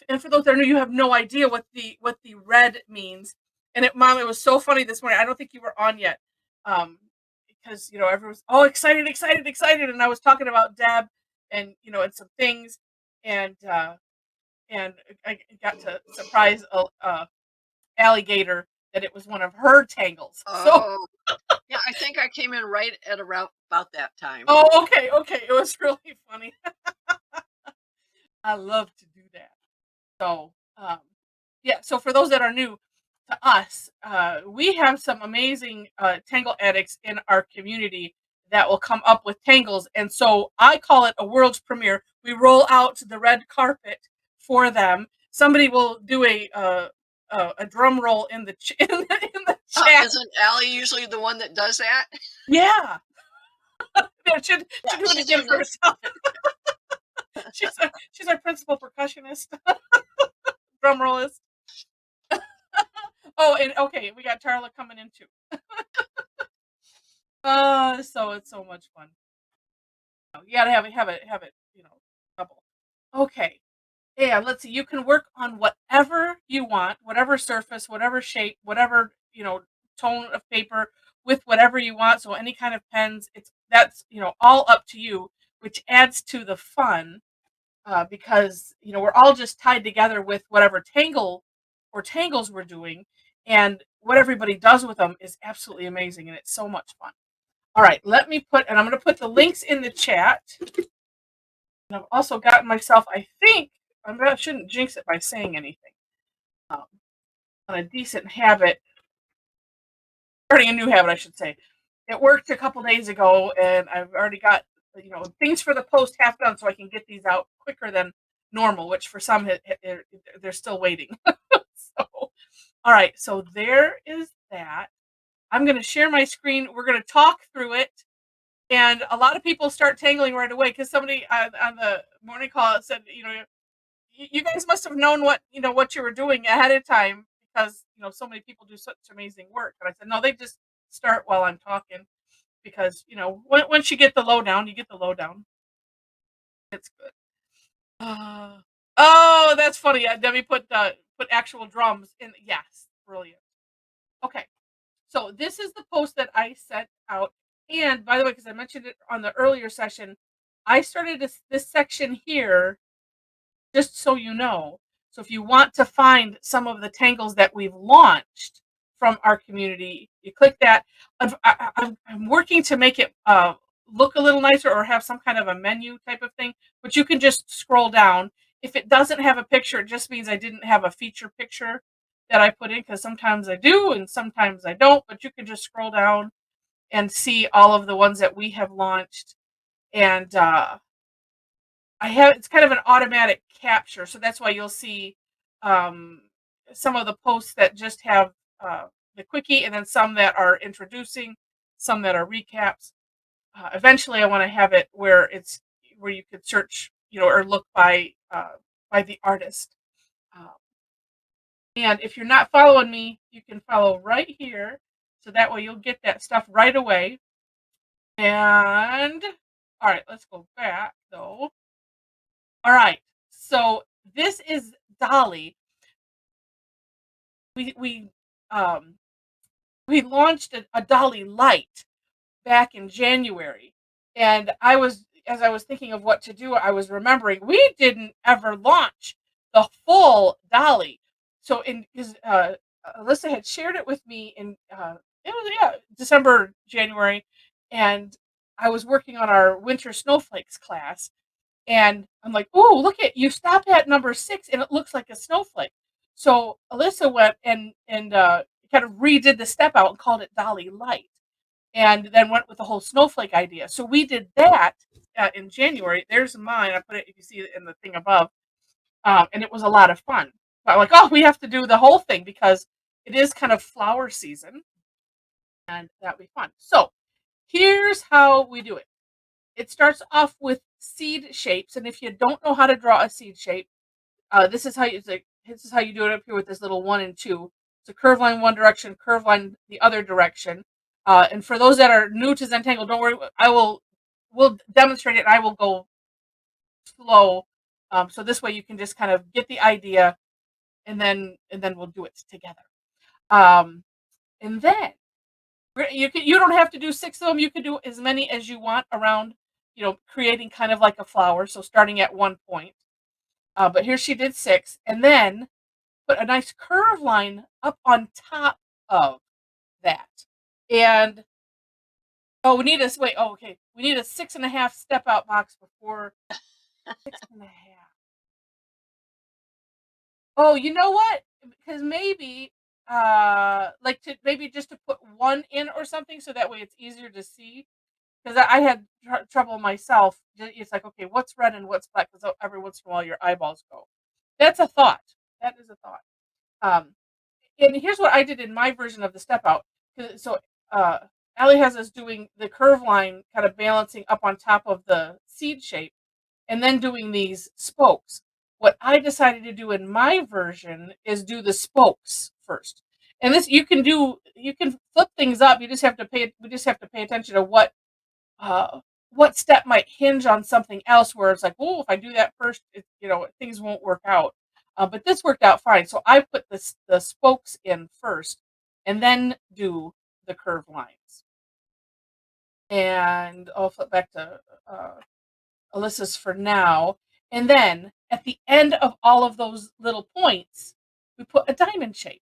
And for those that are new, you have no idea what the red means. And Mom, it was so funny this morning. I don't think you were on yet, um, because everyone's all excited, excited, excited, and I was talking about Deb and and some things, and and I got to surprise alligator that it was one of her tangles. So, Oh, yeah, I think I came in right at around about that time. oh, okay, okay, it was really funny. I love to do that. So, yeah. So for those that are new to us, we have some amazing tangle addicts in our community that will come up with tangles, and so I call it a world's premiere. We roll out the red carpet for them. Somebody will do a drum roll in the in the chat. Isn't Allie usually the one that does that? Yeah, yeah, Yeah, should do it she's again doing for the herself. She's our principal percussionist, drum rollist. Oh, and okay, we got Tarla coming in too. So it's so much fun. You gotta have it, double. Okay. Yeah, let's see. You can work on whatever you want, whatever surface, whatever shape, whatever, tone of paper with whatever you want. So any kind of pens, that's, all up to you, which adds to the fun, because, we're all just tied together with whatever tangle or tangles we're doing. And what everybody does with them is absolutely amazing. And it's so much fun. All right, and I'm going to put the links in the chat. And I've also gotten myself, I think, I shouldn't jinx it by saying anything, um, on a decent habit, starting a new habit, I should say. It worked a couple days ago, and I've already got, things for the post half done so I can get these out quicker than normal, which for some, they're still waiting. So, all right, so there is that. I'm going to share my screen. We're going to talk through it. And a lot of people start tangling right away because somebody on the morning call said, you guys must have known what you were doing ahead of time because so many people do such amazing work. And I said, no, they just start while I'm talking because once you get the lowdown, you get the lowdown. It's good. Oh, that's funny. Debbie put actual drums in. Yes, brilliant. Okay, so this is the post that I set out. And by the way, because I mentioned it on the earlier session, I started this section here just so you know. So if you want to find some of the tangles that we've launched from our community, you click that. I'm working to make it look a little nicer or have some kind of a menu type of thing, but you can just scroll down. If it doesn't have a picture, it just means I didn't have a feature picture that I put in, because sometimes I do and sometimes I don't, but you can just scroll down and see all of the ones that we have launched. And it's kind of an automatic capture, so that's why you'll see um, some of the posts that just have the quickie, and then some that are introducing, some that are recaps. Eventually, I want to have it where you could search, or look by the artist. Um, and if you're not following me, you can follow right here, so that way you'll get that stuff right away. And all right, let's go back though. All right. So this is Dahlly. We um we launched a Dahlly Light back in January. And as I was thinking of what to do, I was remembering we didn't ever launch the full Dahlly. So because Alyssa had shared it with me in it was, yeah, December, January, and I was working on our winter snowflakes class. And I'm like, "Oh, look at you! Stop at number 6, and it looks like a snowflake." So Alyssa went and kind of redid the step out and called it Dahlly Light, and then went with the whole snowflake idea. So we did that in January. There's mine. I put it, if you see it in the thing above, and it was a lot of fun. But I'm like, oh, we have to do the whole thing because it is kind of flower season, and that'd be fun. So here's how we do it. It starts off with seed shapes, and if you don't know how to draw a seed shape, this is how you do it up here with this little 1 and 2. It's a curve line one direction, curve line the other direction. And for those that are new to Zentangle, don't worry, we'll demonstrate it. And I will go slow. So this way you can just kind of get the idea, and then we'll do it together. And then you don't have to do 6 of them. You can do as many as you want around, creating kind of like a flower. So starting at one point. But here she did 6, and then put a nice curve line up on top of that. And we need a wait. Oh, okay. We need a 6.5 step out box before 6.5. Oh, you know what? Because maybe, like maybe just to put one in or something, so that way it's easier to see. Because I had trouble myself. It's like, okay, what's red and what's black? Because every once in a while your eyeballs go. That's a thought. That is a thought. Um, and here's what I did in my version of the step out. So Allie has us doing the curve line, kind of balancing up on top of the seed shape, and then doing these spokes. What I decided to do in my version is do the spokes first. And this you can flip things up. We just have to pay attention to what step might hinge on something else, where it's like, oh, if I do that first, things won't work out. But this worked out fine. So I put the spokes in first, and then do the curved lines. And I'll flip back to Alyssa's for now. And then at the end of all of those little points, we put a diamond shape.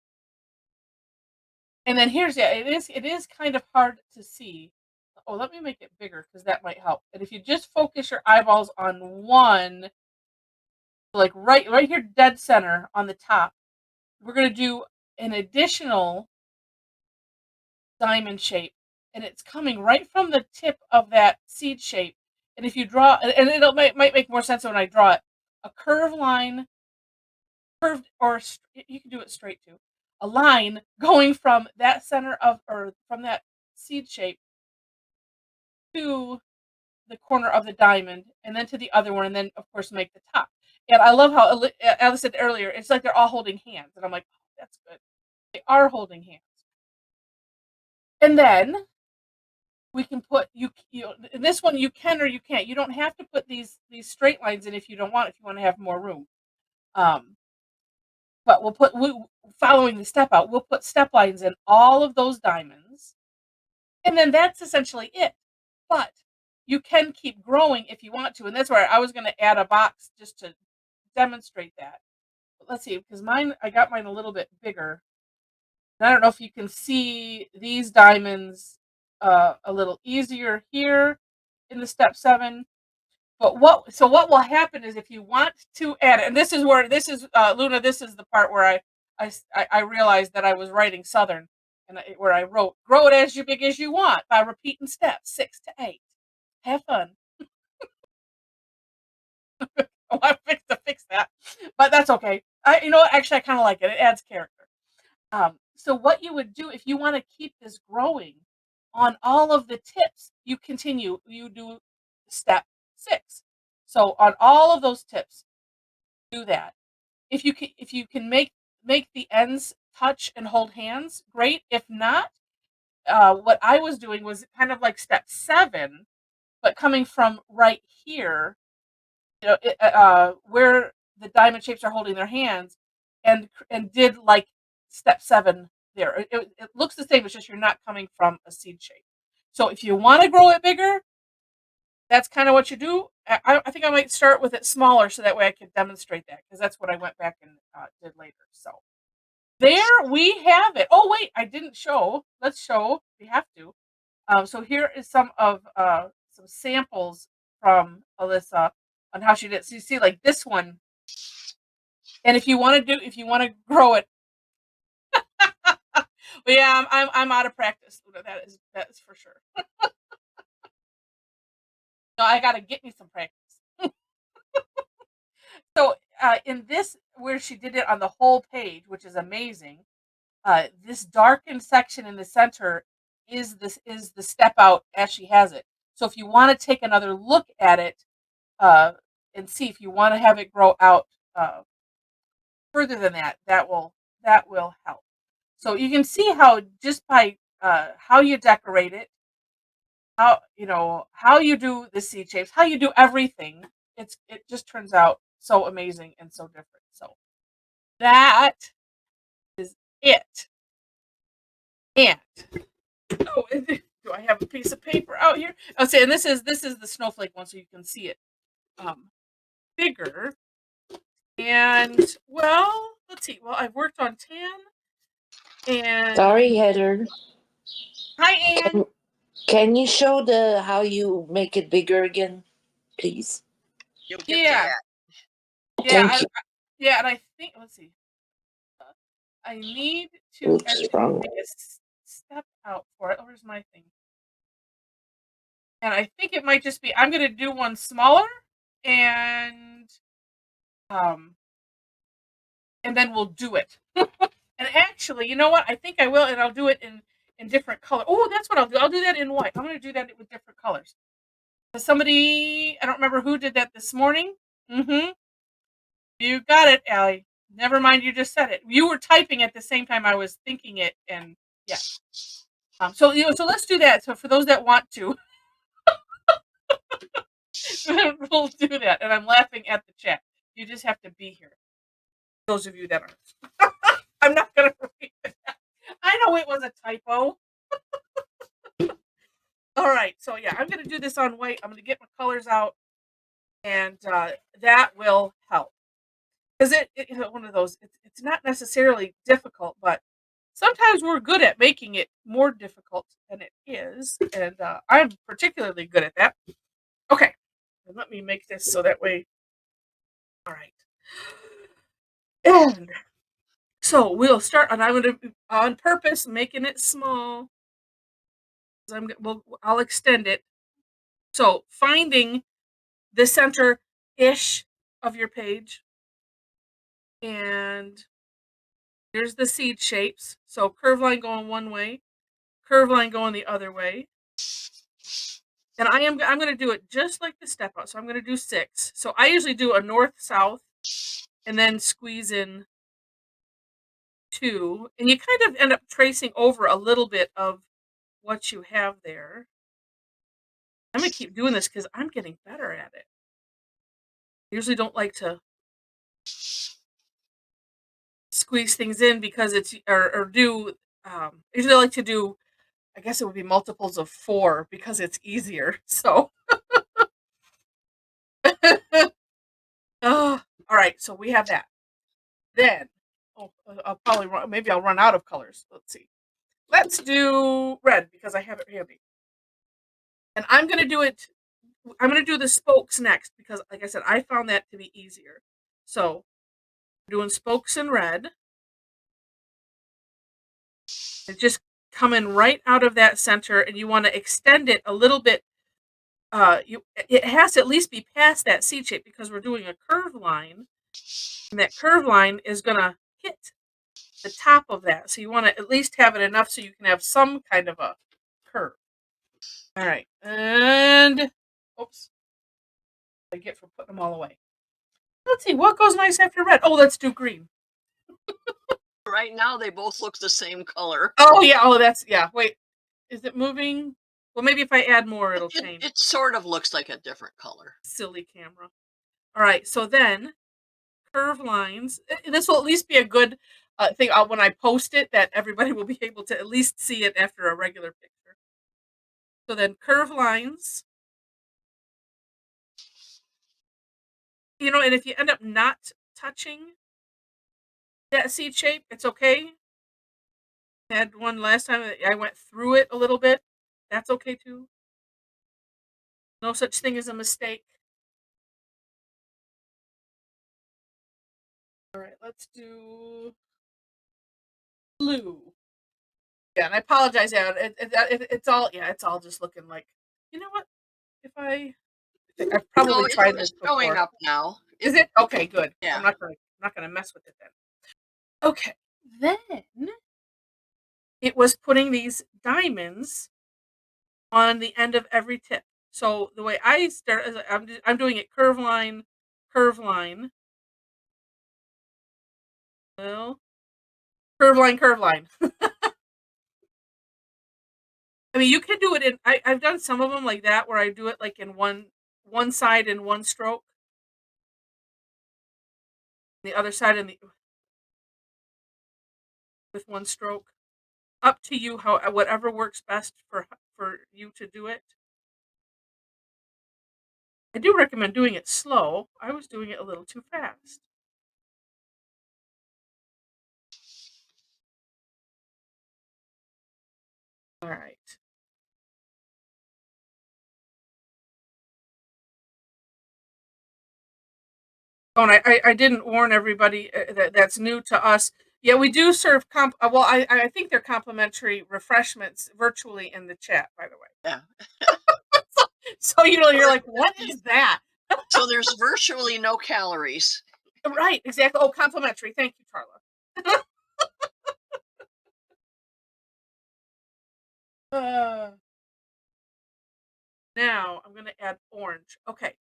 And then it is kind of hard to see. Oh, let me make it bigger because that might help. And if you just focus your eyeballs on one, like right here, dead center on the top, we're going to do an additional diamond shape, and it's coming right from the tip of that seed shape. And if you draw, and it might make more sense when I draw it, a curved line, curved, or you can do it straight too, a line going from that center of, or from that seed shape to the corner of the diamond, and then to the other one, and then of course make the top. And I love how Alice said earlier, it's like they're all holding hands, and I'm like, oh, that's good. They are holding hands. And then we can put in this one, you can or you can't. You don't have to put these straight lines in if you don't want. If you want to have more room, but following the step out, we'll put step lines in all of those diamonds, and then that's essentially it. But you can keep growing if you want to, and that's where I was going to add a box just to demonstrate that. But let's see, because I got mine a little bit bigger. And I don't know if you can see these diamonds a little easier here in the step 7. But what will happen is, if you want to add it, and this is Luna, this is the part where I realized that I was writing Southern, and where I wrote, grow it as big as you want by repeating steps 6 to 8. Have fun. I want to fix that, but that's okay. Actually, I kind of like it. It adds character. So what you would do if you want to keep this growing on all of the tips, you do step 6. So on all of those tips, do that. If you can make the ends touch and hold hands, great. If not, what I was doing was kind of like step 7, but coming from right here, where the diamond shapes are holding their hands, and did like step 7 there. It looks the same. It's just you're not coming from a seed shape. So if you want to grow it bigger, that's kind of what you do. I think I might start with it smaller, so that way I can demonstrate that, because that's what I went back and did later. So there we have it. Oh wait, I didn't show. Let's show. We have to. So here is some samples from Alyssa on how she did it. So you see, like this one, and if you want to grow it, but yeah, I'm out of practice. That is for sure. No, I got to get me some practice. So in this, where she did it on the whole page, which is amazing, this darkened section in the center is the step out as she has it. So if you want to take another look at it, and see if you want to have it grow out further than that, that will help. So you can see how, just by how you decorate it, how you do the seed shapes, how you do everything, it just turns out so amazing and so different. So that is it. And oh, do I have a piece of paper out here? I'll say, and this is the snowflake one, so you can see it bigger. And well, let's see. Well, I've worked on tan and Sorry, Heather. hi, Ann. Can you show how you make it bigger again, please? You'll get to Yeah. that. Yeah, Thank you. yeah, and I think let's see. I need to Oops, actually wrong. take a step out for it. Oh, where's my thing? And I think it might just be I'm gonna do one smaller and then we'll do it. And actually, you know what? I think I will, and I'll do it in different color. Oh, that's what I'll do. I'll do that in white. I'm gonna do that with different colors. Somebody, I don't remember who did that this morning. Mm-hmm. You got it, Allie. Never mind, you just said it. You were typing at the same time I was thinking it, and yeah. So so let's do that. So for those that want to, we'll do that. And I'm laughing at the chat. You just have to be here. Those of you that aren't. I'm not gonna read it. I know it was a typo. All right, so yeah, I'm gonna do this on white. I'm gonna get my colors out, and that will help. Because one of those, it's not necessarily difficult, but sometimes we're good at making it more difficult than it is, and I'm particularly good at that. Okay, and let me make this so that way. All right, and so we'll start, and I'm going to on purpose making it small. I'll extend it. So finding the center-ish of your page, and here's the seed shapes. So curve line going one way, curve line going the other way. And I'm going to do it just like the step out. So I'm going to do 6. So I usually do a north-south and then squeeze in 2. And you kind of end up tracing over a little bit of what you have there. I'm going to keep doing this because I'm getting better at it. I usually don't like to squeeze things in because it's, or do, usually I like to do, I guess it would be multiples of 4 because it's easier. So, all right. So we have that. Then, I'll probably maybe I'll run out of colors. Let's see. Let's do red because I have it handy. And I'm going to do it. I'm going to do the spokes next because, like I said, I found that to be easier. So, doing spokes in red. It's just coming right out of that center, and you want to extend it a little bit. It has to at least be past that seed shape because we're doing a curve line, and that curve line is going to hit the top of that. So you want to at least have it enough so you can have some kind of a curve. All right, and oops, I get for putting them all away. Let's see what goes nice after red. Oh, let's do green. Right now, they both look the same color. Oh yeah. Oh, that's yeah. Wait, is it moving? Well, maybe if I add more, it'll change. It sort of looks like a different color. Silly camera. All right, so then curve lines. This will at least be a good thing when I post it that everybody will be able to at least see it after a regular picture. So then curve lines. You know, and if you end up not touching that seed shape, it's okay. I had one last time that I went through it a little bit. That's okay too. No such thing as a mistake. All right, let's do blue. Yeah, and I apologize. Yeah, it's all it's all just looking like. You know what? If I've probably tried this it's showing before. up now. Is it okay? Good. Yeah. I'm not gonna mess with it then. Okay. Then it was putting these diamonds on the end of every tip. So the way I start is I'm doing it curve line, curve line. Well, curve line, curve line. I mean, you can do it in. I've done some of them like that where I do it like in one side in one stroke. the other side and with one stroke. Up to you, how whatever works best for you to do it. I do recommend doing it slow. I was doing it a little too fast. All right. Oh, and I didn't warn everybody that's new to us. Yeah, we do serve well, I think they're complimentary refreshments virtually in the chat, by the way. Yeah. So you're like, what is that? So there's virtually no calories. Right, exactly. Oh, complimentary. Thank you, Carla. Now I'm gonna add orange. Okay.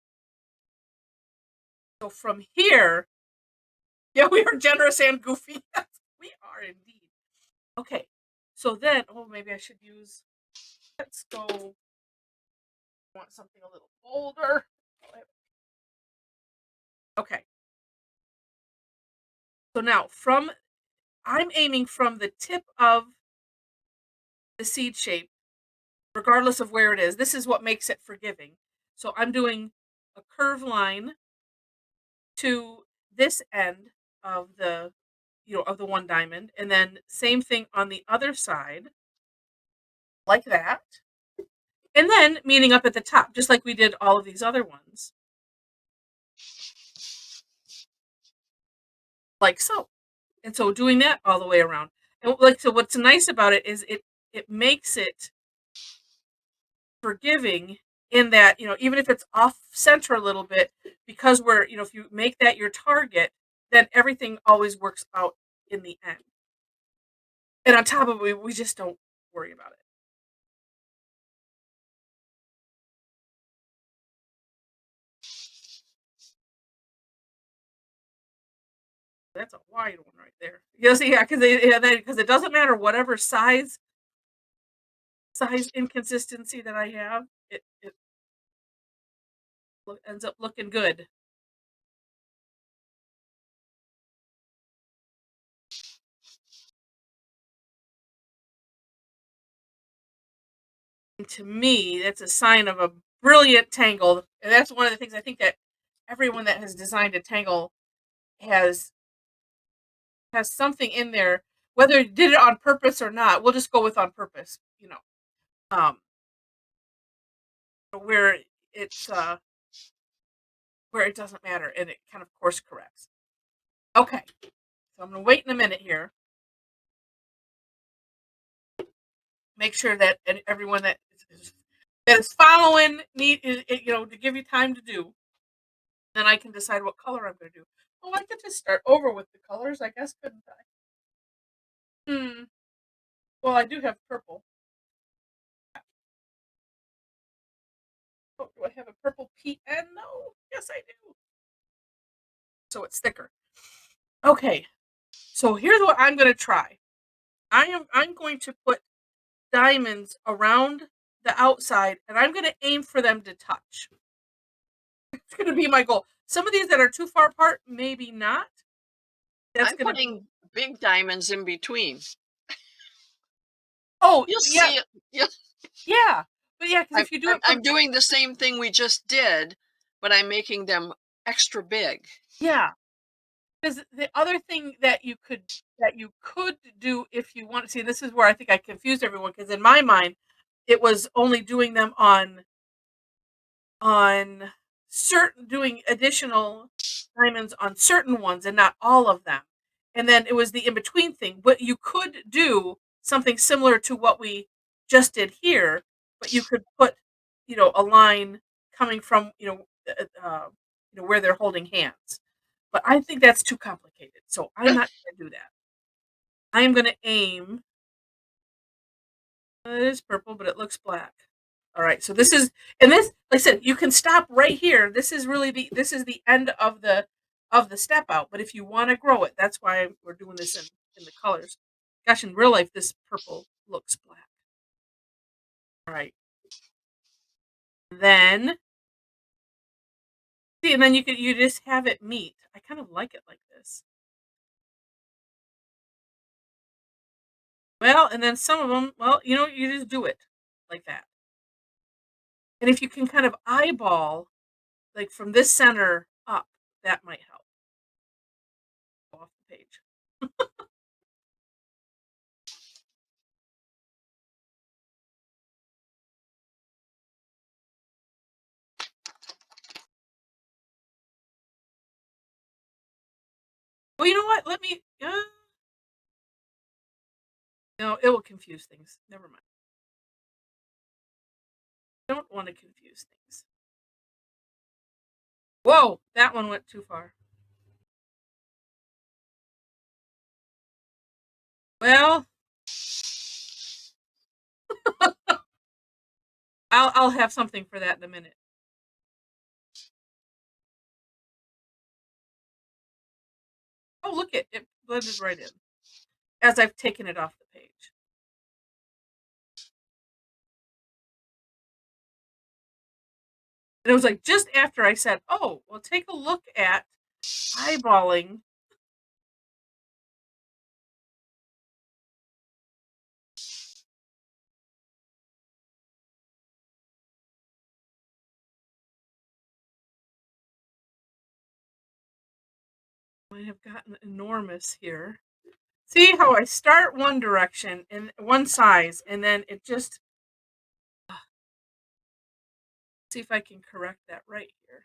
So from here, yeah, we are generous and goofy. We are indeed. Okay. So then, oh, maybe I should use. Let's go. I want something a little bolder. Okay. So now I'm aiming from the tip of the seed shape, regardless of where it is. This is what makes it forgiving. So I'm doing a curved line to this end of the, of the one diamond, and then same thing on the other side, like that. And then meeting up at the top, just like we did all of these other ones. Like so. And so doing that all the way around. And so what's nice about it is it makes it forgiving in that, even if it's off center a little bit, because we're, if you make that your target, then everything always works out in the end. And on top of it, we just don't worry about it. That's a wide one right there. Yes, yeah, because it doesn't matter whatever size inconsistency that I have, it ends up looking good. And to me, that's a sign of a brilliant tangle. And that's one of the things I think that everyone that has designed a tangle has something in there, whether it did it on purpose or not. We'll just go with on purpose, where it's where it doesn't matter and it kind of course corrects. Okay, so I'm gonna wait in a minute here. Make sure that everyone that is following to give you time to do. Then I can decide what color I'm gonna do. Oh, I could just start over with the colors, I guess, couldn't I? Well, I do have purple. Oh, do I have a purple PN? No. Yes, I do. So it's thicker. Okay. So here's what I'm going to try. I'm going to put diamonds around the outside, and I'm going to aim for them to touch. It's going to be my goal. Some of these that are too far apart, maybe not. I'm putting big diamonds in between. Oh, you'll yeah. see it. Yeah. But yeah, because if you do it, I'm doing the same thing we just did, but I'm making them extra big. Yeah. Because the other thing that you could do if you want to see, this is where I think I confused everyone, because in my mind, it was only doing them on doing additional diamonds on certain ones and not all of them. And then it was the in-between thing. But you could do something similar to what we just did here, but you could put, a line coming from, where they're holding hands. But I think that's too complicated. So I'm not going to do that. I am going to aim. It is purple, but it looks black. All right. So this is, and this, like I said, you can stop right here. This is really the end of the step out. But if you want to grow it, that's why we're doing this in the colors. Gosh, in real life, this purple looks black. All right. Then See, and then you just have it meet. I kind of like it like this. Well, and then some of them, well, you just do it like that. And if you can kind of eyeball, like from this center up, that might help. Off the page. Well, you know what? Let me. No, it will confuse things. Never mind. Don't want to confuse things. Whoa, that one went too far. Well, I'll have something for that in a minute. Oh, look it blended right in as I've taken it off the page. And it was like just after I said, "Oh, well, take a look at eyeballing." I have gotten enormous here. See how I start one direction and one size, and then it just. See if I can correct that right here.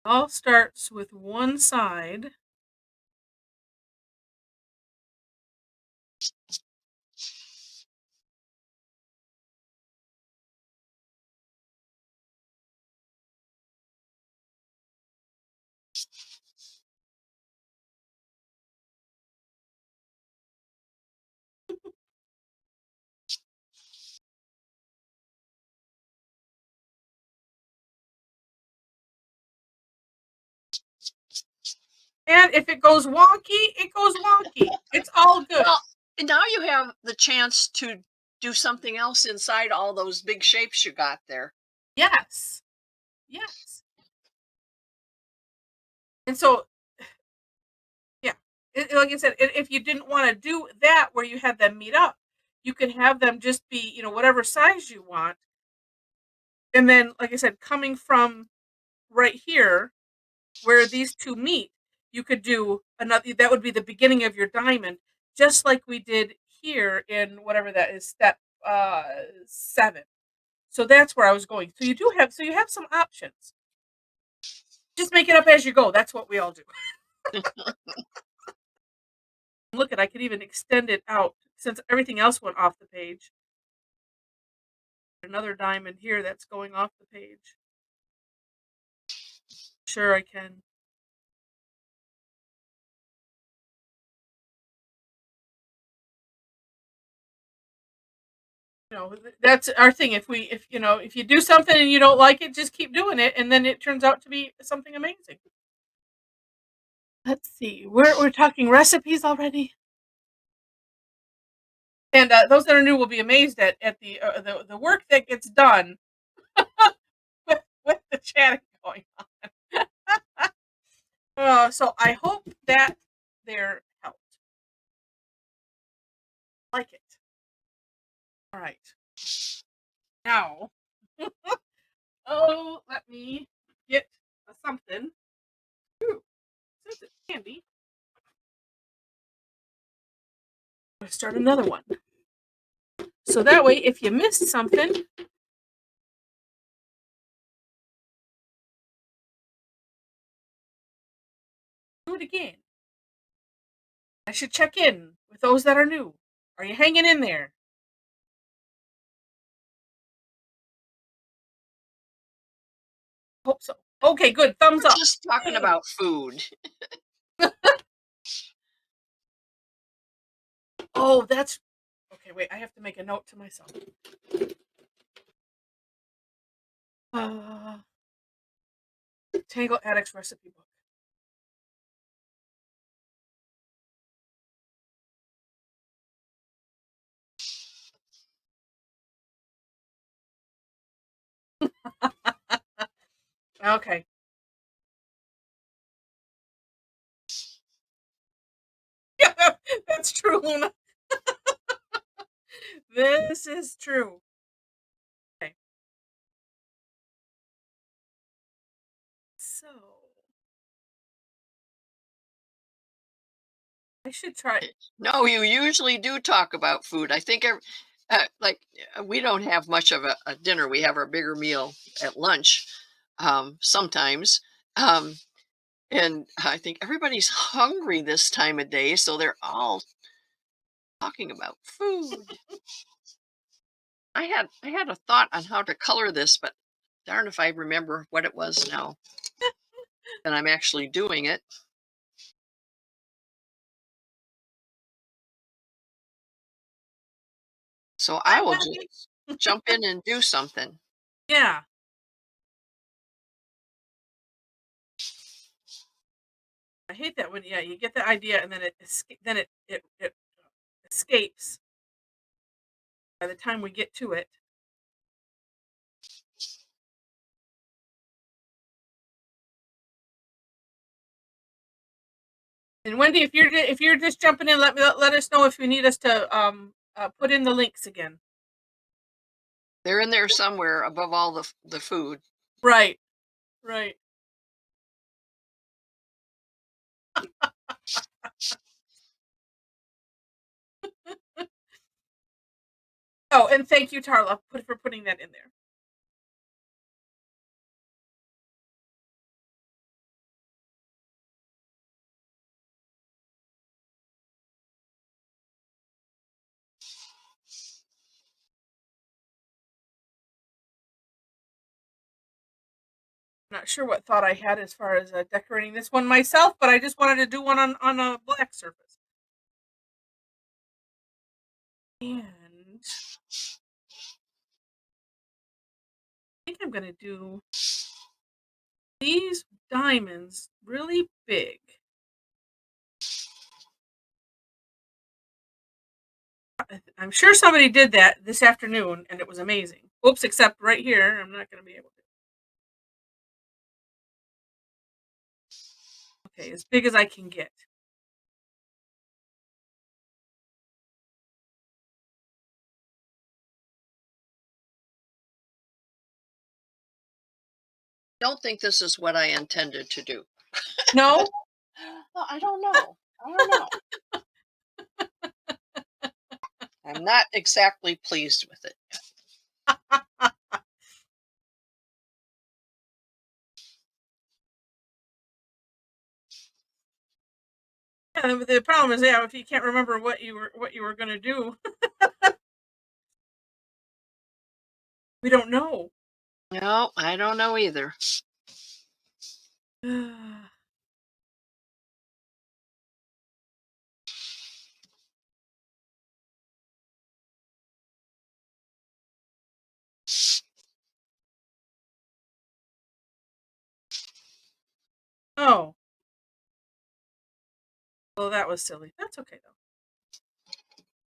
All starts with one side. And if it goes wonky, it goes wonky. It's all good. Well, and now you have the chance to do something else inside all those big shapes you got there. Yes. Yes. And so, yeah, like I said, if you didn't want to do that where you had them meet up, you could have them just be, whatever size you want. And then, like I said, coming from right here where these two meet, you could do another, that would be the beginning of your diamond, just like we did here in whatever that is, step 7. So that's where I was going. So you have some options. Just make it up as you go. That's what we all do. Look I could even extend it out since everything else went off the page. Another diamond here that's going off the page. Sure, I can. That's our thing. If you do something and you don't like it, just keep doing it, and then it turns out to be something amazing. Let's see. We're talking recipes already. And those that are new will be amazed at the work that gets done with the chatting going on. So I hope that there helped. Like it. All right. Now, let me get something. Ooh, since it's candy, I'm gonna start another one. So that way, if you missed something, do it again. I should check in with those that are new. Are you hanging in there? Hope so. Okay, good. Thumbs We're up. just talking Yay. about food. Oh, that's okay. Wait, I have to make a note to myself. Tangle Addicts recipe book. Okay. Yeah, that's true, Luna. This is true. Okay. So I should try. No, you usually do talk about food. I think we don't have much of a dinner. We have our bigger meal at lunch sometimes. Um, and I think everybody's hungry this time of day, so they're all talking about food. I had a thought on how to color this, but darn if I remember what it was now. And I'm actually doing it. So I will just jump in and do something. Yeah. I hate that when you get the idea and then it escapes by the time we get to it. And Wendy, if you're just jumping in, let us know if you need us to put in the links again. They're in there somewhere above all the food. Right. Right. Oh, and thank you, Tarla, for putting that in there. Not sure what thought I had as far as decorating this one myself, but I just wanted to do one on a black surface. And I think I'm going to do these diamonds really big. I'm sure somebody did that this afternoon and it was amazing. Oops, except right here, I'm not going to be able to. Okay, as big as I can get. Don't think this is what I intended to do. No? Well, I don't know. I don't know. I'm not exactly pleased with it. Yeah, the problem is, if you can't remember what you were going to do, we don't know. No, I don't know either. Oh. Well, that was silly. That's okay, though.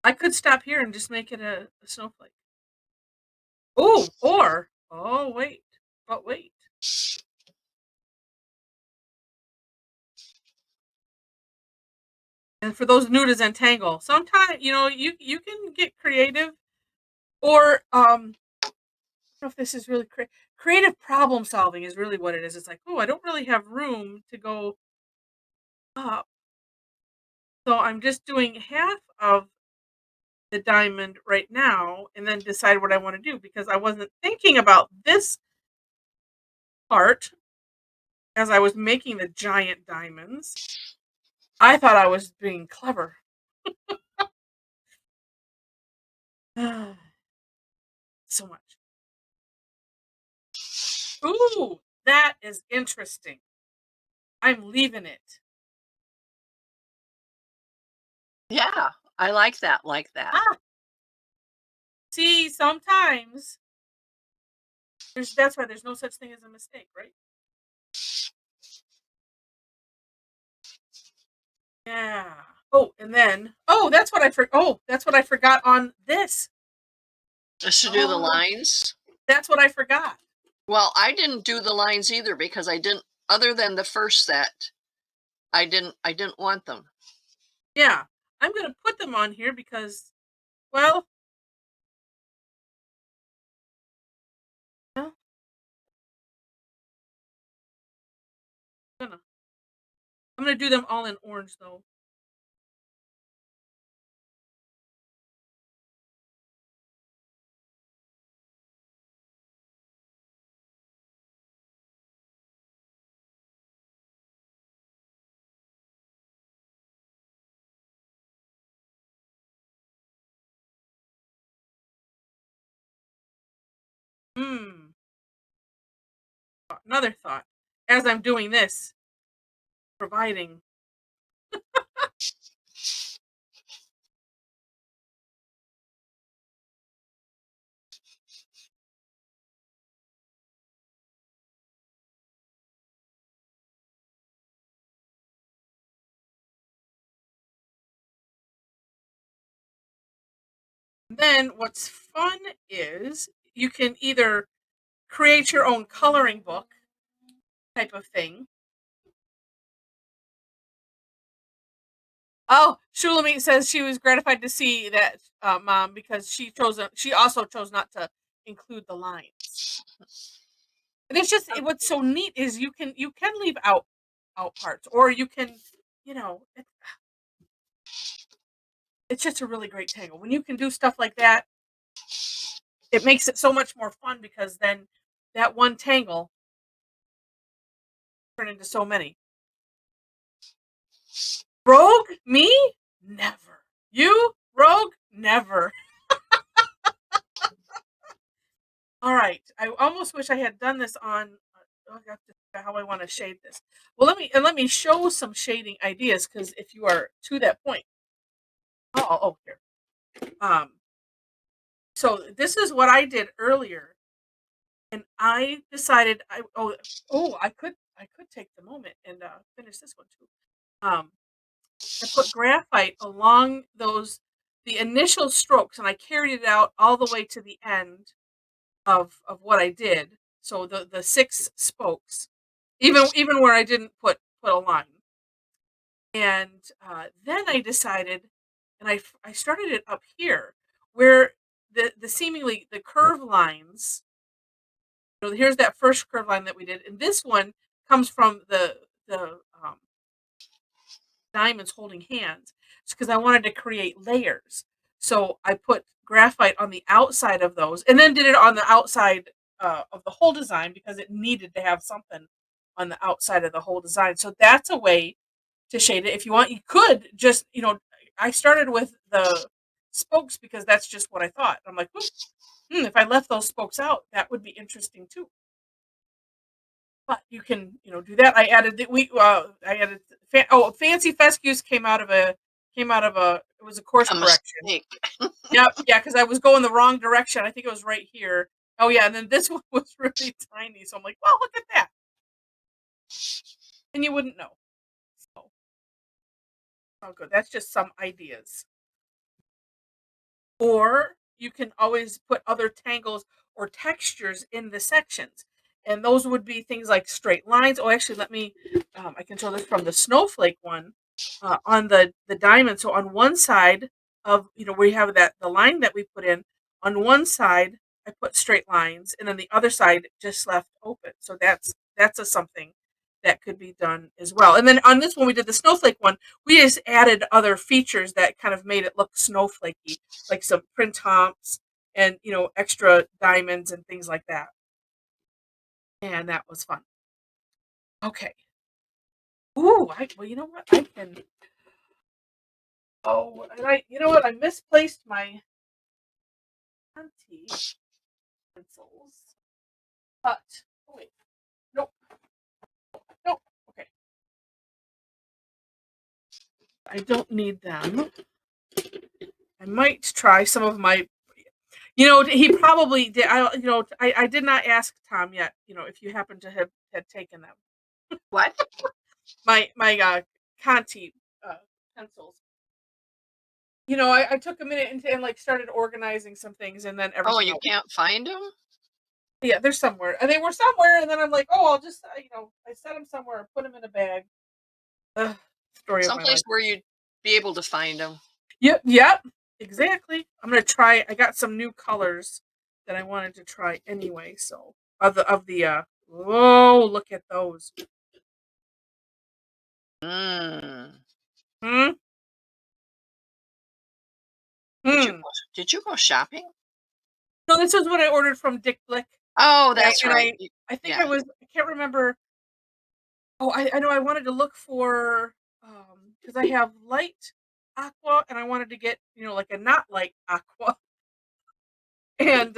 I could stop here and just make it a snowflake. Oh, or, oh, wait. But wait. And for those new to Zentangle, sometimes, you can get creative, or, I don't know if this is really creative problem solving is really what it is. It's like, oh, I don't really have room to go up. So I'm just doing half of the diamond right now and then decide what I want to do, because I wasn't thinking about this part as I was making the giant diamonds. I thought I was being clever. So much. Ooh, that is interesting. I'm leaving it. Yeah, I like that. Ah, see, sometimes that's why there's no such thing as a mistake, right? Yeah. Oh, and then that's what I forgot on this. Just to do the Oh, lines. that's what I forgot. Well, I didn't do the lines either because I didn't, other than the first set, I didn't want them. Yeah, I'm going to put them on here because, well, well, I'm gonna do them all in orange though. Hmm. Another thought. As I'm doing this, providing. Then what's fun is you can either create your own coloring book type of thing. Oh, Shulamit says she was gratified to see that, Mom, because she also chose not to include the lines. And it's just what's so neat is you can leave out parts, or you can, you know, it's just a really great tangle when you can do stuff like that. It makes it so much more fun because then that one tangle turn into so many. Rogue? Me? Never. You? Rogue? Never. All right. I almost wish I had done this on. I got to figure out how I want to shade this. Well, let me show some shading ideas because if you are to that point. Oh, here. So this is what I did earlier, and I decided I could take the moment and finish this one too. I put graphite along the initial strokes, and I carried it out all the way to the end of what I did. So the 6 spokes, even where I didn't put a line. And then I decided, and I started it up here, where the seemingly the curve lines. Here's that first curve line that we did, and this one comes from the diamonds holding hands. It's because I wanted to create layers. So I put graphite on the outside of those, and then did it on the outside of the whole design because it needed to have something on the outside of the whole design. So that's a way to shade it. If you want, you could just, I started with the spokes because that's just what I thought. I'm like, if I left those spokes out, that would be interesting too. But you can, do that. I added fancy fescues came out of a it was a course A correction. mistake. Yep, yeah, because I was going the wrong direction. I think it was right here. Oh yeah, and then this one was really tiny, so I'm like, well, look at that, and you wouldn't know. So, oh, good. That's just some ideas. Or you can always put other tangles or textures in the sections. And those would be things like straight lines. Oh, actually, I can show this from the snowflake one on the diamond. So on one side of, where you have the line that we put in, on one side, I put straight lines, and then the other side just left open. So that's a something that could be done as well. And then on this one, we did the snowflake one, we just added other features that kind of made it look snowflakey, like some print humps and extra diamonds and things like that. And that was fun. Okay. Ooh, well, you know what? I can. Oh, and you know what? I misplaced my anti pencils. But oh wait, nope, nope. Okay, I don't need them. I might try some of my. He probably did. I did not ask Tom yet. If you happen to have had taken them. What? My Conti pencils. I took a minute and like started organizing some things, and then Oh, everything you else. can't find them? Yeah, they're somewhere. And they were somewhere, and then I'm like, oh, I'll just, I set them somewhere, put them in a bag. Ugh, story of my Someplace life. where you'd be able to find them. Yep, exactly. I'm gonna try. I got some new colors that I wanted to try anyway. So whoa, look at those. Mm. Hmm. Hmm. Did you go shopping? No, this was what I ordered from Dick Blick. Oh, And I that's and right. I think Yeah. I can't remember. Oh, I know I wanted to look for because I have light aqua and I wanted to get, like a not light aqua. And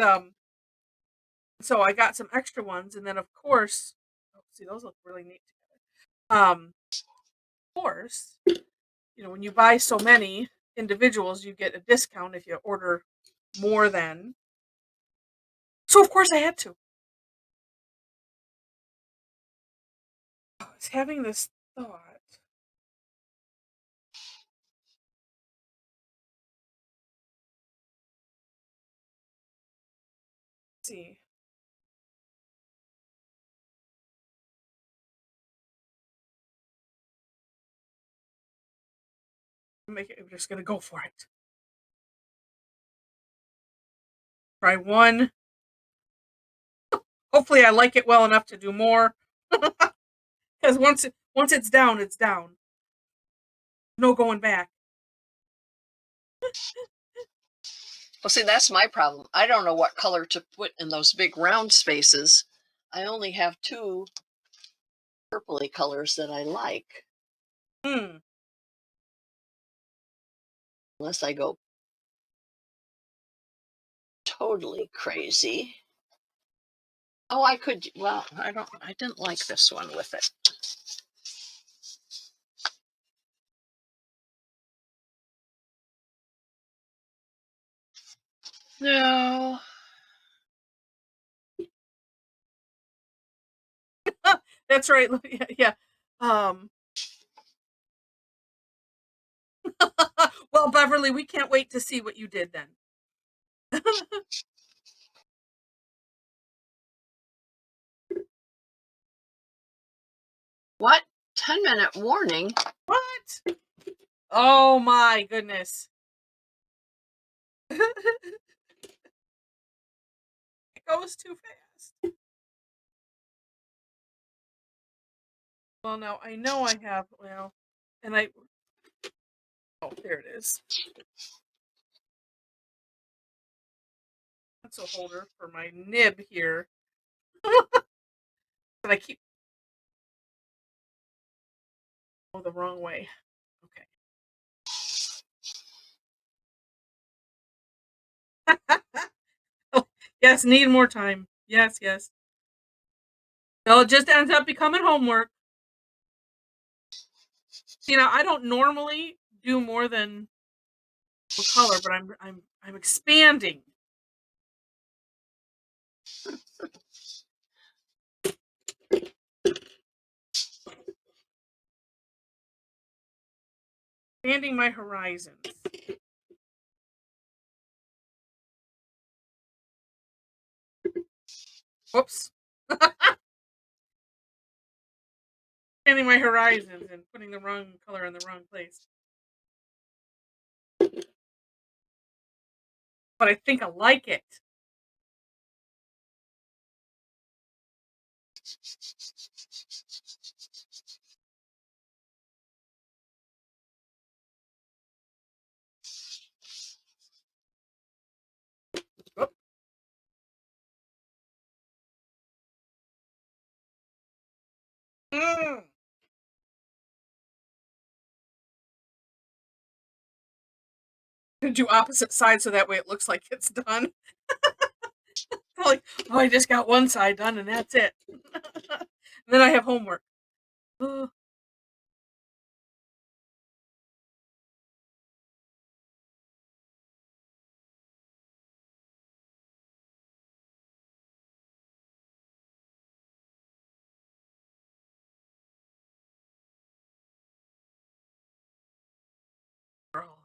so I got some extra ones, and then of course, oh, see, those look really neat together. Of course, when you buy so many individuals, you get a discount if you order more than. So of course I had to. I was having this thought. Let's see. I'm just gonna go for it. Try one. Hopefully, I like it well enough to do more. Because once it's down, it's down. No going back. Well, see, that's my problem. I don't know what color to put in those big round spaces. I only have two purpley colors that I like, Hmm. unless I go totally crazy. Oh, I could. Well, I didn't like this one with it. No. That's right. Yeah. Um. Well, Beverly, we can't wait to see what you did then. What? 10-minute warning? What? Oh my goodness. It goes too fast. Well, now I know I have, and oh, there it is. That's a holder for my nib here. But I keep going the wrong way. Okay. Oh, yes, need more time. Yes, yes. So it just ends up becoming homework. I don't normally do more than one color, but I'm expanding. Expanding my horizons. Whoops. Expanding my horizons and putting the wrong color in the wrong place. But I think I like it. Whoop. Mm. Do opposite sides so that way it looks like it's done. Like, oh, I just got one side done and that's it. And then I have homework. Oh, girl.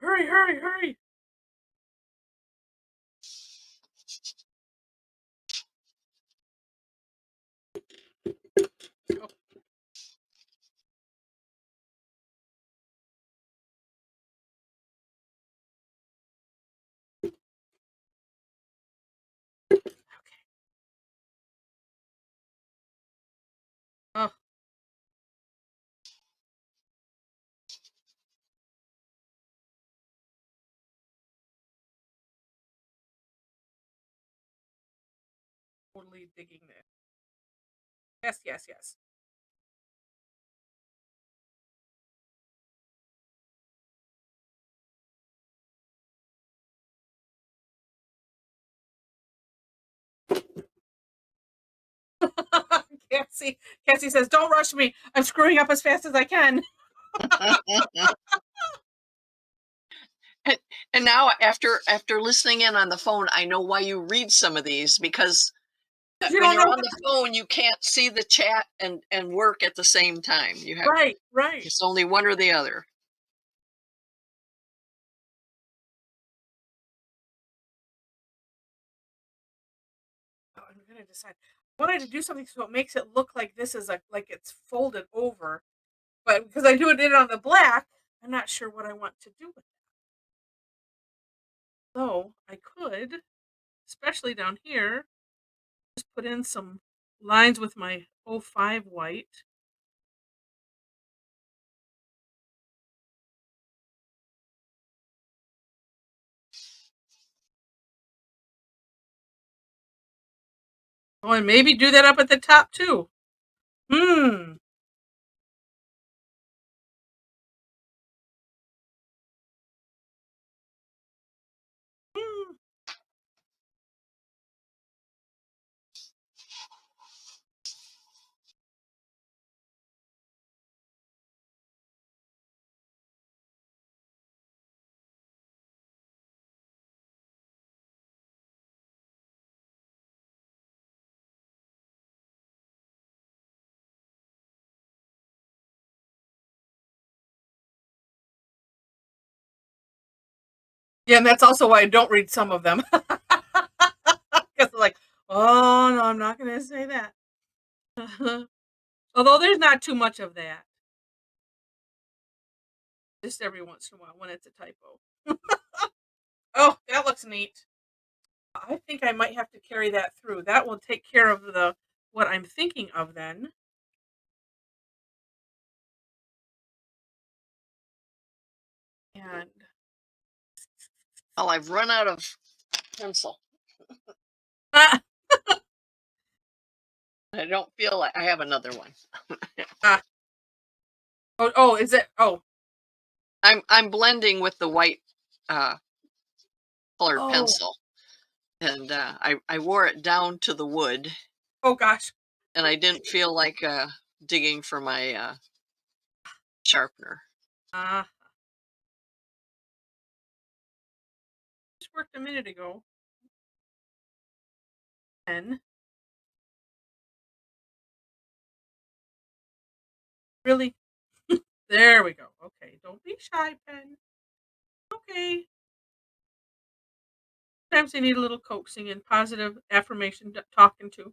Hurry, hurry, hurry. Oh. Oh. Totally digging this. Yes, yes, yes. Cassie says, "Don't rush me. I'm screwing up as fast as I can." And now after listening in on the phone, I know why you read some of these, because You when don't you're know on the phone, you can't see the chat and work at the same time. You have right, right. it's only one or the other. Oh, I'm gonna decide. I wanted to do something so it makes it look like this is like it's folded over, but because I do it on the black, I'm not sure what I want to do with it. So I could, especially down here, just put in some lines with my 05 white. Oh, and maybe do that up at the top too. Hmm. Hmm. Yeah, and that's also why I don't read some of them. Because like, oh no, I'm not gonna say that. Although there's not too much of that. Just every once in a while when it's a typo. Oh, that looks neat. I think I might have to carry that through. That will take care of the what I'm thinking of then. And Well, I've run out of pencil. ah, I don't feel like I have another one. ah. Oh, is it? Oh, I'm blending with the white colored oh, pencil, and I wore it down to the wood, oh gosh. and I didn't feel like digging for my sharpener. Ah, just worked a minute ago. Pen. Really? There we go. Okay, don't be shy, pen. Okay. Sometimes they need a little coaxing and positive affirmation talking to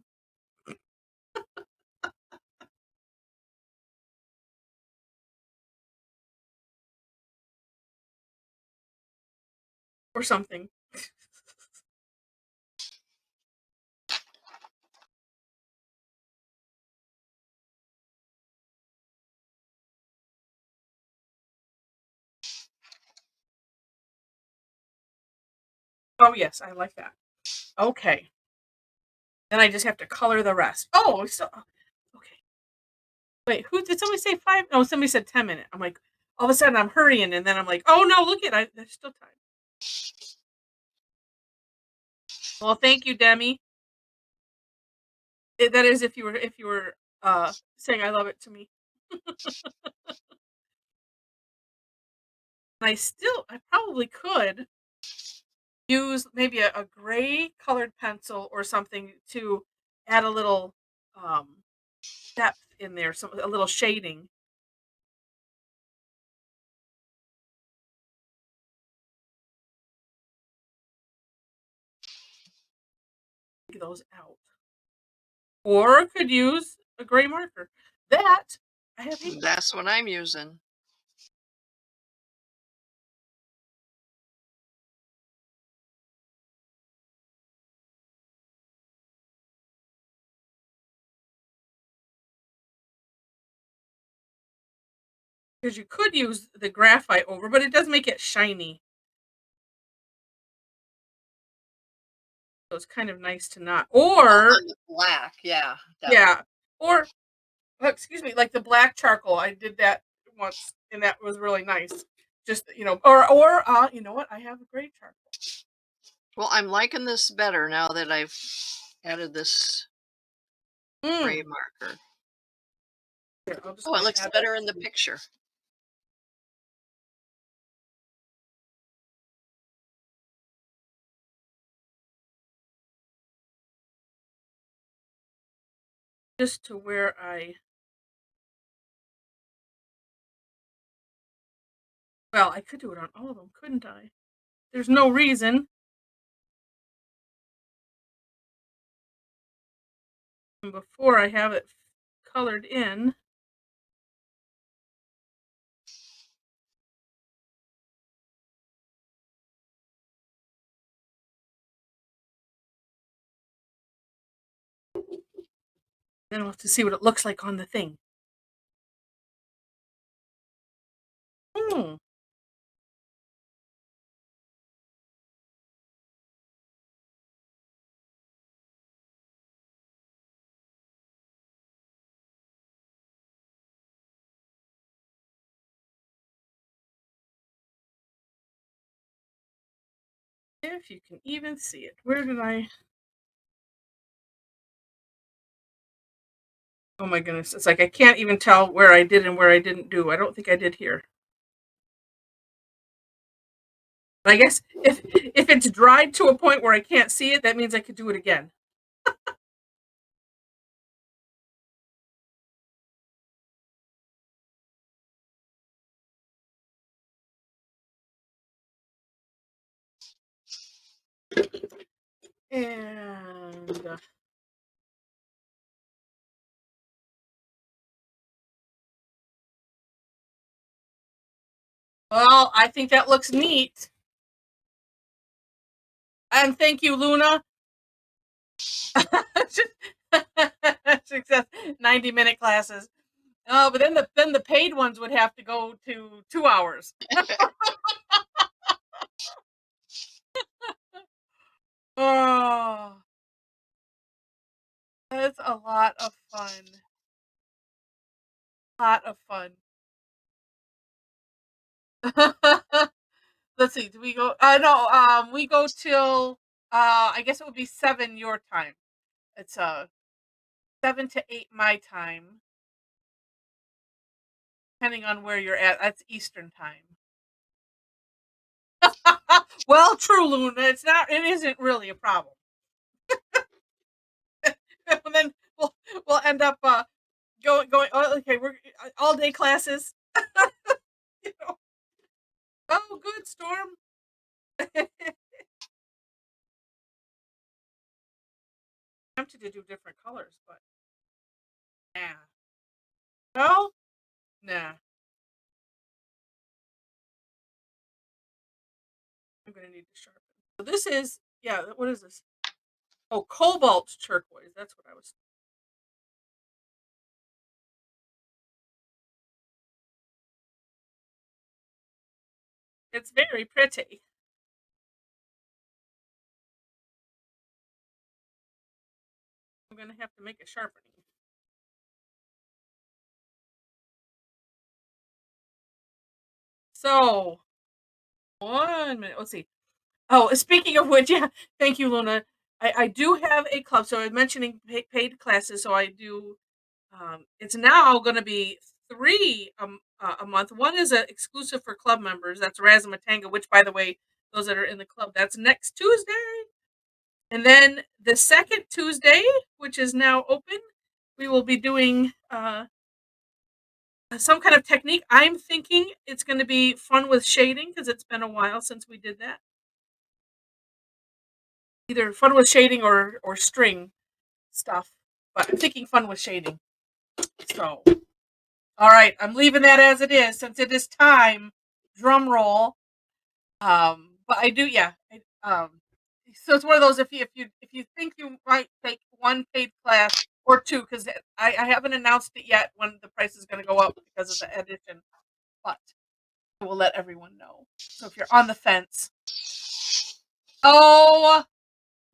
or something. Oh yes, I like that. Okay. Then I just have to color the rest. Oh, so okay. Wait, who did somebody say 5? No, somebody said 10 minutes. I'm like, all of a sudden I'm hurrying, and then I'm like, oh no, look at there's still time. Well, thank you, Demi. That is if you were saying I love it to me. And I probably could use maybe a gray colored pencil or something to add a little um depth in there, some a little shading. Take those out. Or could use a gray marker. That I have hate. That's what I'm using. Because you could use the graphite over, but it does make it shiny. So it's kind of nice to not. Or On the black, yeah. yeah, or excuse me, like the black charcoal. I did that once, and that was really nice. Just or you know what? I have a gray charcoal. Well, I'm liking this better now that I've added this gray marker. Here, I'll just Oh, it looks add better in the picture. just to where I. Well, I could do it on all of them, couldn't I? There's no reason. And before I have it colored in. Then we'll have to see what it looks like on the thing. Hmm. If you can even see it. Where did I? Oh my goodness. It's like I can't even tell where I did and where I didn't do. I don't think I did here. But I guess if it's dried to a point where I can't see it, that means I could do it again. And well, I think that looks neat. And thank you, Luna. Success. 90-minute classes. Oh, but then the paid ones would have to go to 2 hours. Oh, that's a lot of fun. Lot of fun. Let's see. Do we go? No. We go till. I guess it would be 7 your time. It's 7 to 8 my time, depending on where you're at. That's Eastern time. Well, true, Luna. It's not. It isn't really a problem. And then we'll end up going. Oh, okay, we're all day classes. You know. Oh, good, Storm. Tempted to do different colors, but nah. No, nah. I'm gonna need to sharpen. So this is What is this? Oh, cobalt turquoise. That's what I was. It's very pretty. I'm gonna have to make a sharpening. So 1 minute. Let's see. Oh, speaking of which, yeah, thank you, Luna. I do have a club. So I'm mentioning paid classes. So I do. It's now going to be 3 a month. One is exclusive for club members. That's Razzmatanga, which, by the way, those that are in the club, that's next Tuesday. And then the second Tuesday, which is now open, we will be doing some kind of technique. I'm thinking it's going to be fun with shading because it's been a while since we did that. Either fun with shading or string stuff, but I'm thinking fun with shading. So, all right, I'm leaving that as it is since it is time. Drum roll. But I do, yeah. So it's one of those if you think you might take one paid class or two, because I haven't announced it yet when the price is going to go up because of the edition, but I will let everyone know. So if you're on the fence, oh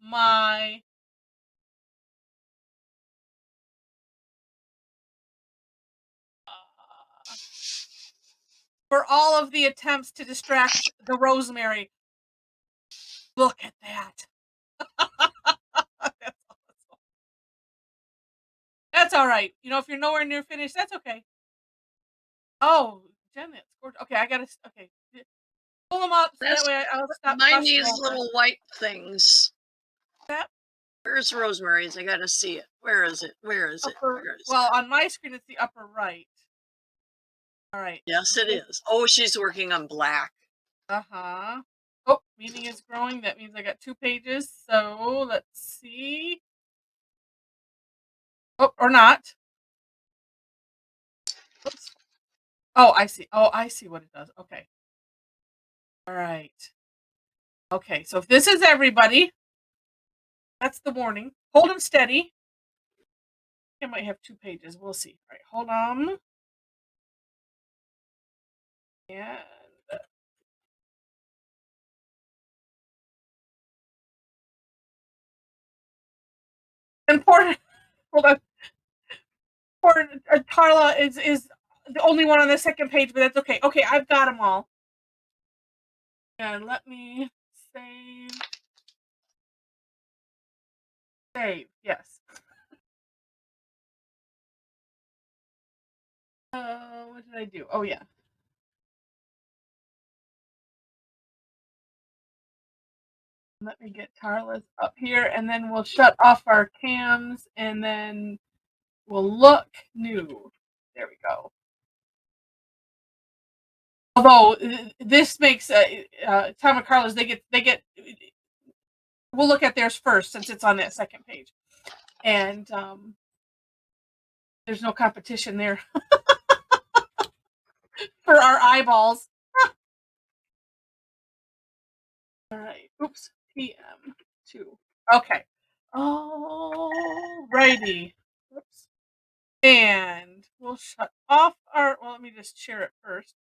my. For all of the attempts to distract the rosemary, look at that. That's awesome. That's all right. You know, if you're nowhere near finished, that's okay. Oh, Jen, it's gorgeous. Okay, I gotta. Okay, pull them up so that way I'll stop. Mind these little white things. That Where's Rosemary's? I gotta see it. Where is it? Where is it? Where is well, on my screen it's the upper right. All right. Yes, it is. Oh, she's working on black. Uh-huh. Oh, meaning is growing. That means I got 2 pages. So let's see. Oh, or not. Oops. Oh, I see. Oh, I see what it does. Okay. All right. Okay, so if this is everybody, that's the warning. Hold them steady. I might have 2 pages. We'll see. All right, hold on. And important. Hold on. Poor Carla is the only one on the second page, but that's okay. Okay, I've got them all. And let me save. Save, yes. What did I do? Oh, yeah. Let me get Carla's up here, and then we'll shut off our cams, and then we'll look new. There we go. Although this makes Tom and Carla's, they get. We'll look at theirs first since it's on that second page, and there's no competition there for our eyeballs. All right. Oops. PM2. Okay. Alrighty. Oops. And we'll shut off our. Well, let me just share it first.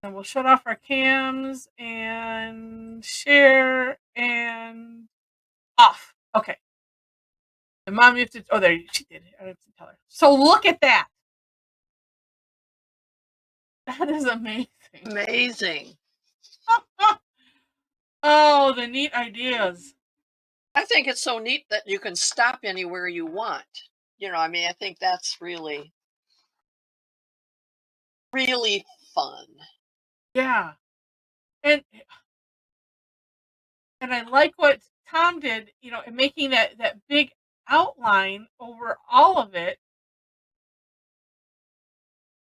And we'll shut off our cams and share and off. Okay. And Mom, you have to. Oh, there she did. I have to tell her. So look at that. That is amazing. Amazing. Oh, the neat ideas. I think it's so neat that you can stop anywhere you want. You know, I mean, I think that's really, really fun. Yeah. And I like what Tom did, you know, in making that big outline over all of it.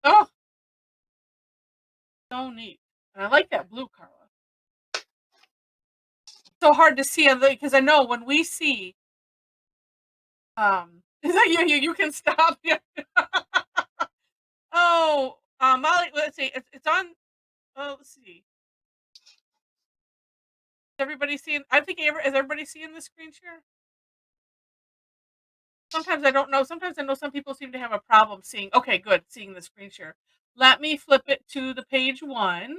Oh, so neat. And I like that blue, Carla. So hard to see because I know when we see is that you can stop. Yeah. Oh, Molly, let's see. It's on. Oh, let's see. Is everybody seeing? I think is everybody seeing the screen share? Sometimes I don't know. Sometimes I know some people seem to have a problem seeing. Okay, good, seeing the screen share. Let me flip it to the page 1.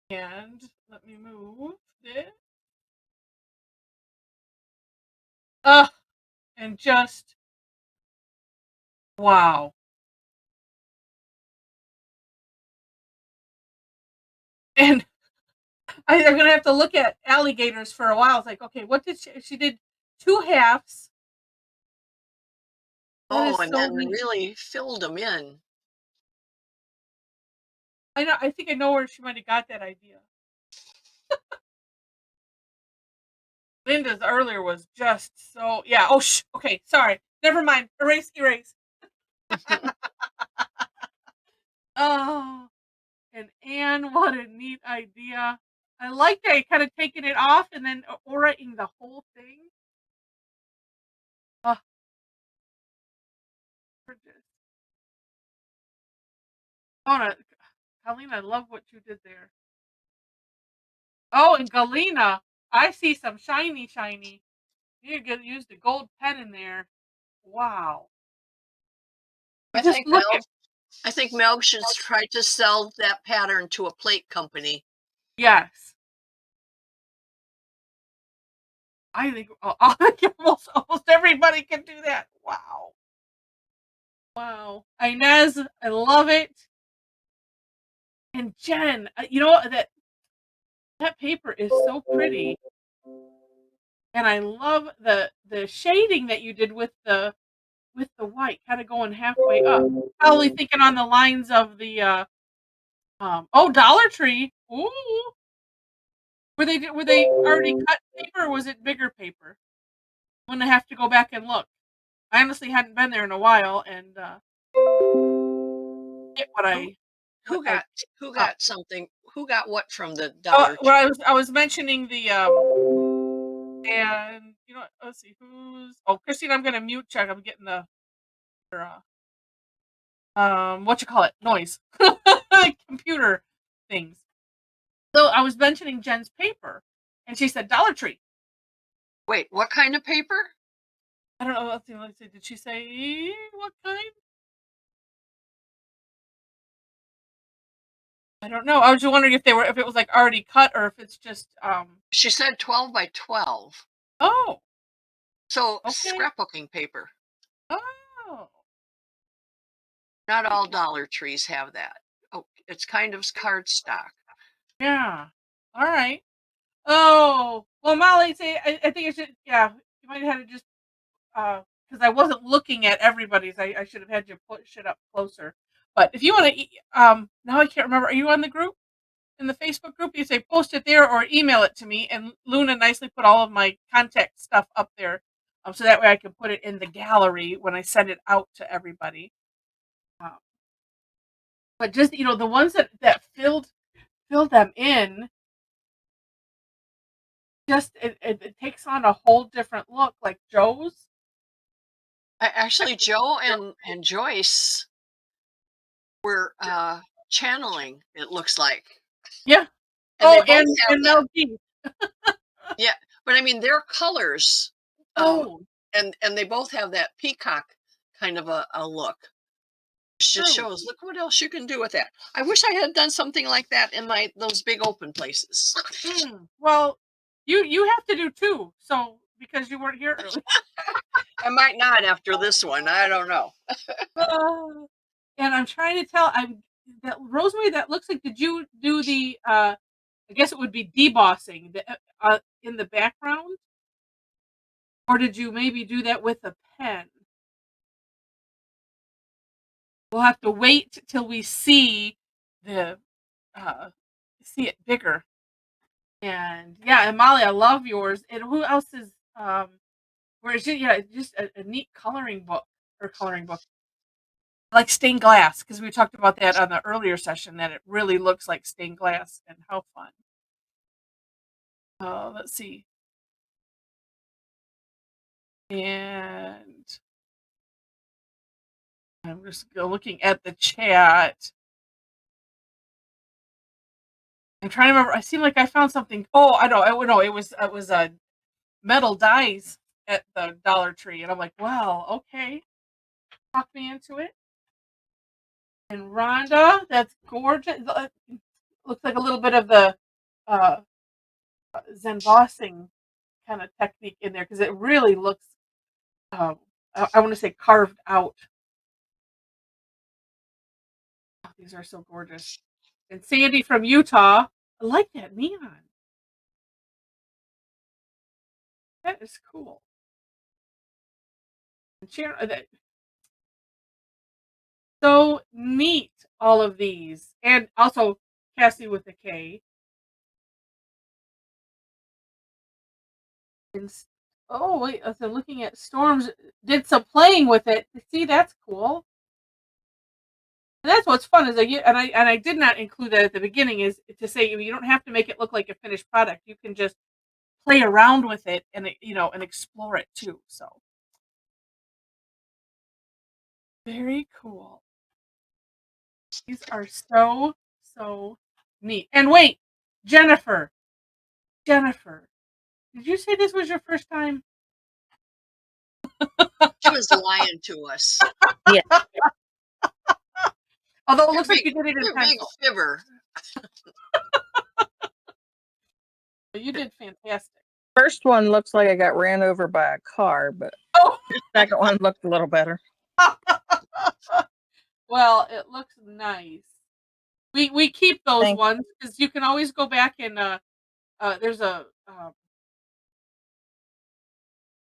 And let me move this. And just wow. And I'm gonna have to look at alligators for a while. It's like, okay, what did she did 2 halves. Oh, and then really filled them in. I know. I think I know where she might have got that idea. Linda's earlier was just so yeah. Oh, okay. Sorry. Never mind. Erase. Oh, and Anne, what a neat idea. I like that you kind of taking it off and then orating the whole thing. Gorgeous. Oh, no, Colleen, I love what you did there. Oh, and Galena, I see some shiny. You could use the gold pen in there. Wow. I Just think look at, Mel should try to sell that pattern to a plate company. yes. I think almost everybody can do that. Wow. Wow. Inez, I love it. And Jen, you know that paper is so pretty. And I love the shading that you did with the white, kind of going halfway up. Probably thinking on the lines of the Dollar Tree. Ooh. Were they already cut paper or was it bigger paper? I'm gonna have to go back and look. I honestly hadn't been there in a while and get what I Who got something? Who got what from the Dollar Tree? well, I was mentioning the and you know what, let's see Christine, I'm gonna mute check. I'm getting the what you call it, noise. Computer things. So I was mentioning Jen's paper and she said Dollar Tree. Wait, what kind of paper? I don't know. Let's see. Did she say what kind? I don't know. I was just wondering if it was like already cut or if it's just She said 12 by 12. Oh, So okay. scrapbooking paper. Oh. Not all Dollar Trees have that. Oh, it's kind of cardstock. Yeah. All right. Oh, well, Molly, say I think I should. Yeah, you might have had to just because I wasn't looking at everybody's. I should have had you push it up closer. But if you want to, now I can't remember. Are you on the group in the Facebook group? You say post it there or email it to me, and Luna nicely put all of my contact stuff up there, so that way I can put it in the gallery when I send it out to everybody. But just the ones that filled them in. Just it takes on a whole different look, like Joe's. Actually, Joe and Joyce were channeling, it looks like. Yeah. And they Oh, both and have that. Mel G. Yeah, but I mean, their colors, Oh, and they both have that peacock kind of a look. It just true. shows, look what else you can do with that. I wish I had done something like that in those big open places. Well, you have to do two, so because you weren't here early. I might not after this one. I don't know. And I'm trying to tell. I'm that Rosemary. That looks like. Did you do the? I guess it would be debossing in the background, or did you maybe do that with a pen? We'll have to wait till we see the see it bigger. And yeah, and Molly, I love yours. And who else is where is it? Yeah, just a neat coloring book like stained glass, because we talked about that on the earlier session that it really looks like stained glass and how fun. Let's see. And I'm just looking at the chat. I'm trying to remember. I seem like I found something. Oh, I know. No, it was metal dies at the Dollar Tree, and I'm like, wow, okay, talk me into it. And Rhonda, that's gorgeous. Looks like a little bit of the uh, Zenbossing kind of technique in there because it really looks. I want to say carved out. Oh, these are so gorgeous. And Sandy from Utah, I like that neon. That is cool. And Sharon, so neat. All of these, and also Cassie with a K. And oh wait, so looking at Storms did some playing with it. See, that's cool. And that's what's fun is I did not include that at the beginning is to say you don't have to make it look like a finished product. You can just play around with it and and explore it too. So Very cool. These are so, so neat. And wait, Jennifer, did you say this was your first time? She was lying to us. Yeah. Although it You're looks like you did it in you're a big pencil. fibber. You did fantastic. First one looks like I got ran over by a car, but Oh, the second one looked a little better. well, it looks nice. We keep those Thank ones because you can always go back and there's a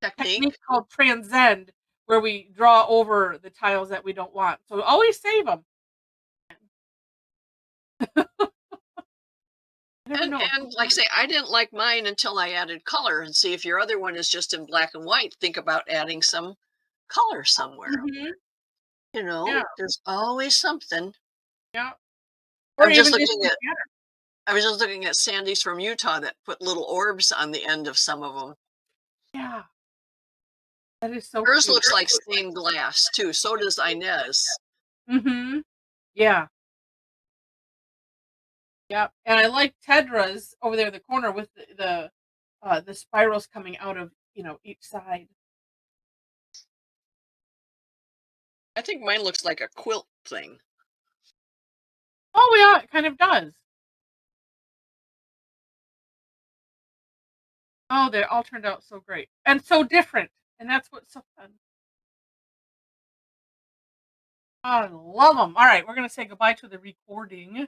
technique called transcend where we draw over the tiles that we don't want. So always save them. And like I say, I didn't like mine until I added color. And see, if your other one is just in black and white, think about adding some color somewhere. Mhm. You know, Yeah. there's always something. Yeah. Or I'm just even looking just at I was just looking at Sandy's from Utah that put little orbs on the end of some of them. yeah. That is so Hers cute. looks like stained glass too. So does Inez. Mm-hmm. Yeah. Yep. And I like Tedra's over there in the corner with the spirals coming out of, each side. I think mine looks like a quilt thing. Oh yeah, it kind of does. Oh, they all turned out so great. And so different. And that's what's so fun. I love them. All right, we're going to say goodbye to the recording.